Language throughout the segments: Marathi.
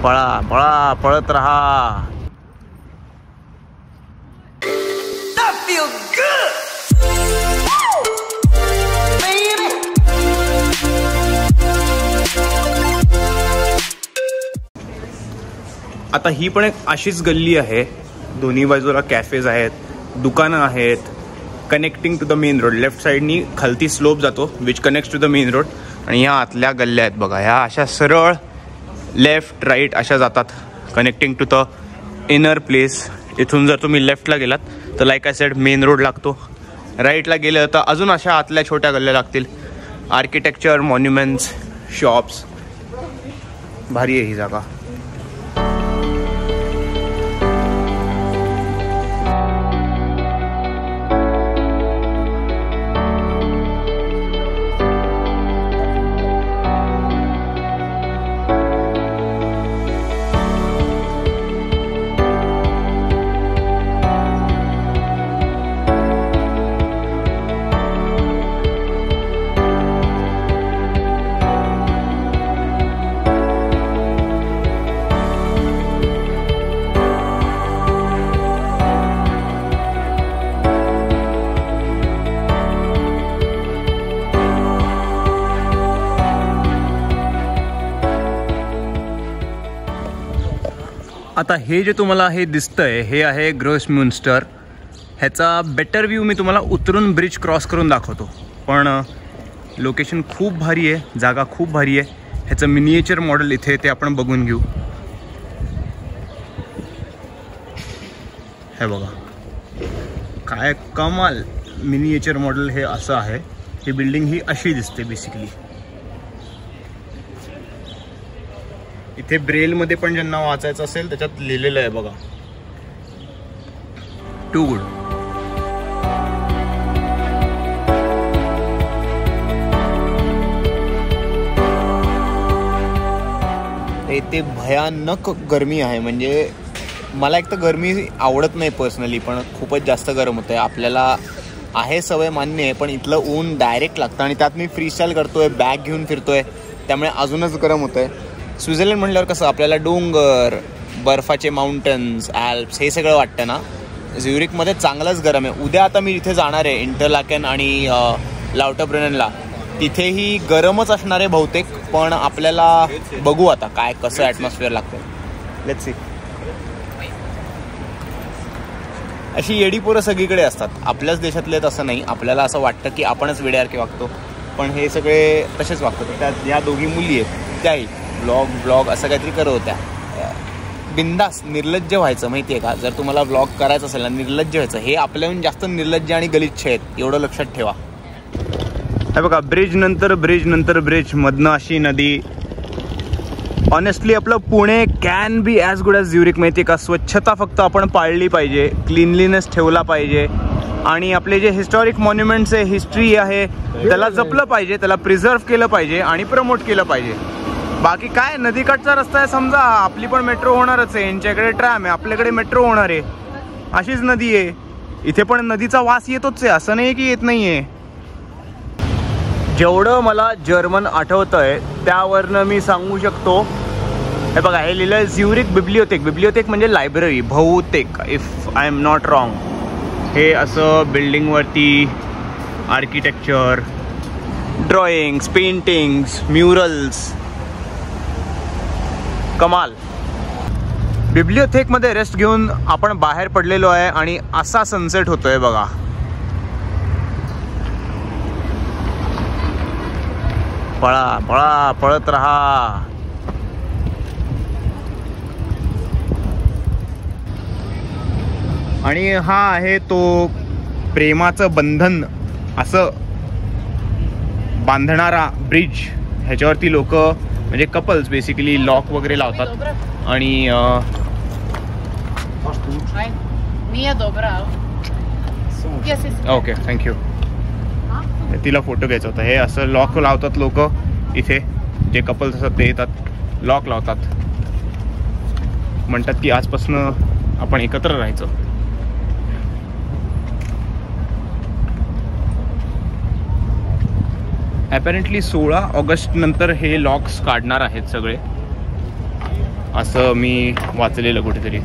पळा पळा पळत राहा. आता ही पण एक अशीच गल्ली आहे. दोन्ही बाजूला कॅफेज आहेत, दुकानं आहेत. Connecting to the main road. Left साईडनी खालती स्लोप जातो which connects to the main road. आणि ह्या आतल्या गल्ल्या आहेत बघा, ह्या अशा सरळ लेफ्ट राईट अशा जातात connecting to the inner place. इथून जर तुम्ही लेफ्टला गेलात तर like I said main road लागतो. राईटला गेलं तर अजून अशा आतल्या छोट्या गल्ल्या लागतील. Architecture, monuments, shops. भारी आहे ही जागा. आता हे जे तुम्हाला हे दिसतंय हे आहे ग्रोसम्युन्स्टर. ह्याचा बेटर व्ह्यू मी तुम्हाला उतरून ब्रिज क्रॉस करून दाखवतो. पण लोकेशन खूप भारी आहे, जागा खूप भारी आहे. ह्याचं मिनिएचर मॉडेल इथे ते आपण बघून घेऊ. हे बघा काय कमाल मिनिएचर मॉडेल हे असं आहे. ही बिल्डिंग ही अशी दिसते बेसिकली. इथे ब्रेलमध्ये पण ज्यांना वाचायचं असेल त्याच्यात लिहिलेलं आहे बघा. Too good. इथे भयानक गरमी आहे. म्हणजे मला एक तर गरमी आवडत नाही पर्सनली, पण खूपच जास्त गरम होतं आहे. आपल्याला आहे सवय मान्य आहे, पण इथलं ऊन डायरेक्ट लागतं. आणि त्यात मी फ्रीस्टाईल करतोय, बॅग घेऊन फिरतोय, त्यामुळे अजूनच गरम होतं आहे. स्वित्झर्लंड म्हटल्यावर कसं आपल्याला डोंगर, बर्फाचे माउंटन्स, ॲल्प्स हे सगळं वाटतं ना. झ्युरिकमध्ये चांगलंच गरम आहे. उद्या आता मी इथे जाणार आहे इंटरलाकेन आणि लाउटरब्रेननला. तिथेही गरमच असणार आहे बहुतेक, पण आपल्याला बघू आता काय कसं ॲटमॉस्फिअर लागतं. Let's see. अशी येडी पोरं सगळीकडे असतात. आपल्याच देशातले तसं नाही. आपल्याला असं वाटतं की आपणच वेड्यासारखे वागतो, पण हे सगळे तसेच वागतात. त्यात ह्या दोघी मुली आहेत, त्याही ब्लॉग असं काहीतरी करत होत्या. बिंदास निर्लज्ज व्हायचं माहिती आहे का. जर तुम्हाला व्लॉग करायचं असेल ना, निर्लज्ज व्हायचं. हे आपल्याहून जास्त निर्लज्ज आणि गलिच्छ आहेत, एवढं लक्षात ठेवा. हे बघा ब्रिज नंतर ब्रिज नंतर ब्रिज, मधनं अशी नदी. ऑनेस्टली आपलं Pune can be as good as झ्युरिक माहिती आहे का. स्वच्छता फक्त आपण पाळली पाहिजे, क्लीनलीनेस ठेवला पाहिजे, आणि आपले जे हिस्टॉरिक मॉन्युमेंट्स आहे, हिस्ट्री आहे, त्याला जपलं पाहिजे, त्याला प्रिझर्व केलं पाहिजे आणि प्रमोट केलं पाहिजे. बाकी काय, नदीकाठचा रस्ता आहे समजा, आपली पण मेट्रो होणारच आहे. यांच्याकडे ट्रॅम आहे, आपल्याकडे मेट्रो होणार आहे. अशीच नदी आहे. इथे पण नदीचा वास येतोच आहे, असं नाही की येत नाही आहे. जेवढं मला जर्मन आठवतंय त्यावरनं मी सांगू शकतो. हे बघा हे लिहिलं आहे झ्युरिक बिब्लिओथेक. बिब्लिओथेक म्हणजे लायब्ररी, बहुतेक, if I am not wrong. हे असं बिल्डिंगवरती आर्किटेक्चर, ड्रॉइंग्स, पेंटिंग्स, म्युरल्स, कमाल. बिब्लिओथेकमध्ये रेस्ट घेऊन आपण बाहेर पडलेलो आहे आणि असा सनसेट होतोय बघा. पळा पळा पळत राहा. आणि हा आहे तो प्रेमाचं बंधन असं बांधणारा ब्रिज. ह्याच्यावरती लोक म्हणजे कपल्स बेसिकली लॉक वगैरे लावतात. आणि ओके थँक्यू. तिला फोटो घ्यायचा होता. हे असं लॉक लावतात लोक इथे, जे कपल्स असतात ते येतात लॉक लावतात. म्हणतात की आजपासून आपण एकत्र राहायचं. ॲपॅरेंटली 16 ऑगस्ट नंतर हे लॉक्स काढणार आहेत सगळे. असं मी वाचलेलं कुठेतरी.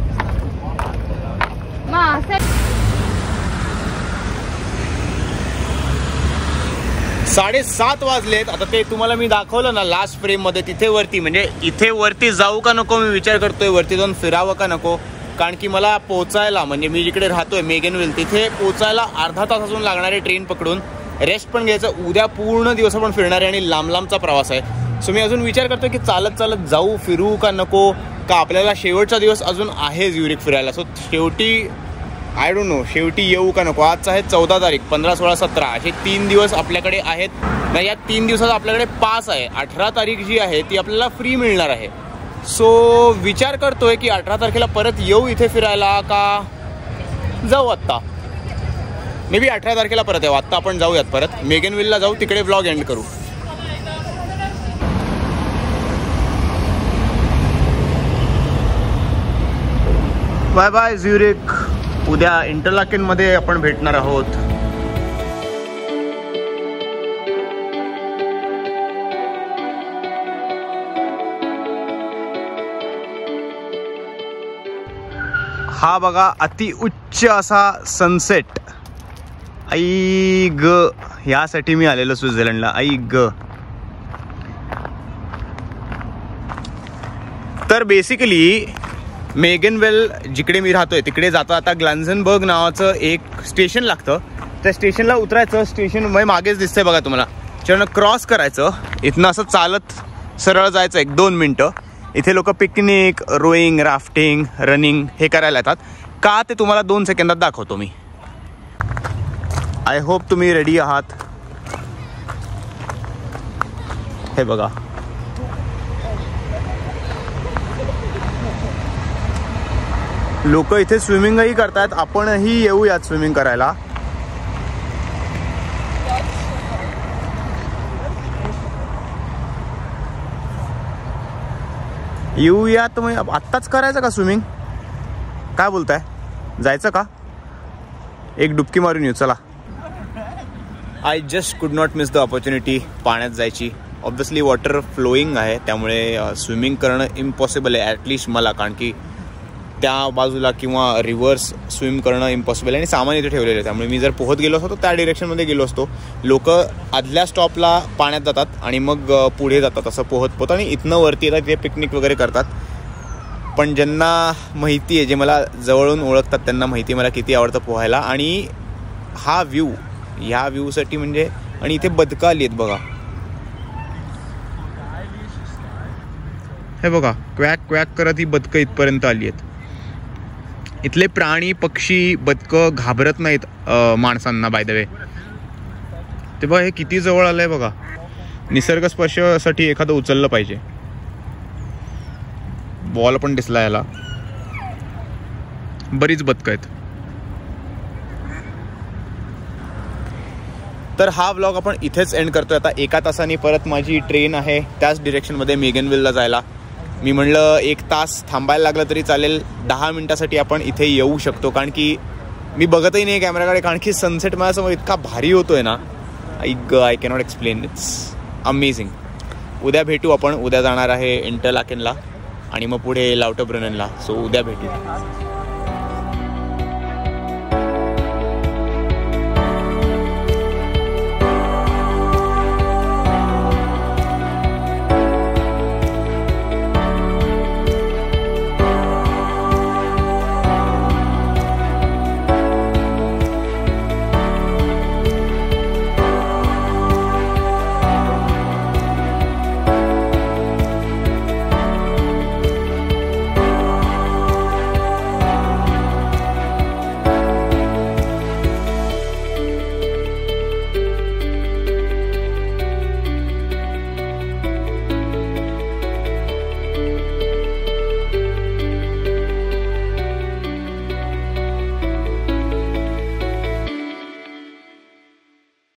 7:30 वाजलेत. आता ते तुम्हाला मी दाखवलं ना लास्ट फ्रेम मध्ये, तिथे वरती, म्हणजे इथे वरती जाऊ का नको मी विचार करतोय, वरती जाऊन फिरावं का नको. कारण की मला पोचायला, म्हणजे मी जिकडे राहतोय मेगनविल, तिथे पोचायला अर्धा तास अजून लागणारे ट्रेन पकडून. रेस्ट पण घ्यायचं, उद्या पूर्ण दिवस आपण फिरणार आहे आणि लांब लांबचा प्रवास आहे. सो मी अजून विचार करतोय की चालत चालत जाऊ, फिरू का नको, का आपल्याला शेवटचा दिवस अजून आहे ज्युरिक फिरायला. सो शेवटी आय डोंट नो, शेवटी येऊ का नको. आजचं आहे 14 तारीख, 15, 16, 17 असे 3 दिवस आपल्याकडे आहेत. या 3 दिवसात आपल्याकडे पास आहे. 18 तारीख जी आहे ती आपल्याला फ्री मिळणार आहे. सो विचार करतोय की 18 तारखेला परत येऊ इथे फिरायला का जाऊ आत्ता. मे बी 18 तारखेला परत येऊ. आत्ता आपण जाऊयात परत मेगनविलला जाऊ, तिकडे व्लॉग एंड करू. Bye bye Zurich. उद्या इंटरलाकेनमध्ये आपण भेटणार आहोत. हा बघा अति उच्च असा सनसेट. आई ग, यासाठी मी आलेलो स्वित्झर्लंडला. आई ग. तर बेसिकली मेगनवेल जिकडे मी राहतोय तिकडे जाता आता ग्लान्झनबर्ग नावाचं एक स्टेशन लागतं. त्या स्टेशनला उतरायचं. स्टेशन मागेच दिसतंय बघा तुम्हाला. त्याच्यानं क्रॉस करायचं, इथनं असं चालत सरळ जायचं 1-2 मिनटं. इथे लोक पिकनिक, रोईंग, राफ्टिंग, रनिंग हे करायला येतात. का ते तुम्हाला 2 सेकंदात दाखवतो मी. आय होप तुम्ही रेडी आहात. हे बघा, लोक इथे स्विमिंगही करतात. आपणही येऊयात स्विमिंग करायला. येऊया तर मग आत्ताच करायचं का स्विमिंग? काय बोलताय, जायचं का? एक डुबकी मारून येऊ चला. आय जस्ट कुड नॉट मिस द ऑपॉर्च्युनिटी पाण्यात जायची. ऑब्विसली वॉटर फ्लोईंग आहे त्यामुळे स्विमिंग करणं इम्पॉसिबल आहे ॲटलिस्ट मला. कारण की त्या बाजूला किंवा रिव्हर्स स्विम करणं इम्पॉसिबल आहे आणि सामान इथे ठेवलेलं आहे. त्यामुळे मी जर पोहत गेलो असतो तर त्या डिरेक्शनमध्ये गेलो असतो. लोक आदल्या स्टॉपला पाण्यात जातात आणि मग पुढे जातात असं पोहत आणि इथनं वरती येतात, तिथे पिकनिक वगैरे करतात. पण ज्यांना माहिती आहे, जे मला जवळून ओळखतात त्यांना माहिती आहे मला किती आवडतं पोहायला. आणि हा व्ह्यू, ह्या व्ह्यूसाठी म्हणजे, आणि इथे बदकं आली आहेत बघा. हे बघा, क्वॅक क्वॅक करत ही बदकं इथपर्यंत आली आहेत. इथले प्राणी, पक्षी, बदकं घाबरत नाहीत माणसांना. बाय द वे ते बघा, हे किती जवळ आलंय बघा. निसर्ग स्पर्शासाठी एखादं उचललं पाहिजे. बॉल पण दिसला याला. बरीच बदकं आहेत. तर हा व्लॉग आपण इथेच एंड करतोय. आता 1 तासाने परत माझी ट्रेन आहे त्याच डिरेक्शनमध्ये मेगनविलला जायला. मी म्हणलं 1 तास थांबायला लागलं तरी चालेल, 10 मिनिटासाठी आपण इथे येऊ शकतो. कारण की मी बघतही नाही कॅमेराकडे, कारण की सनसेट माझ्यासमोर इतका भारी होतोय ना, I cannot explain. It's amazing. उद्या भेटू आपण. उद्या जाणार आहे इंटरलाकेनला आणि मग पुढे लाउटरब्रुनेनला. सो उद्या भेटू.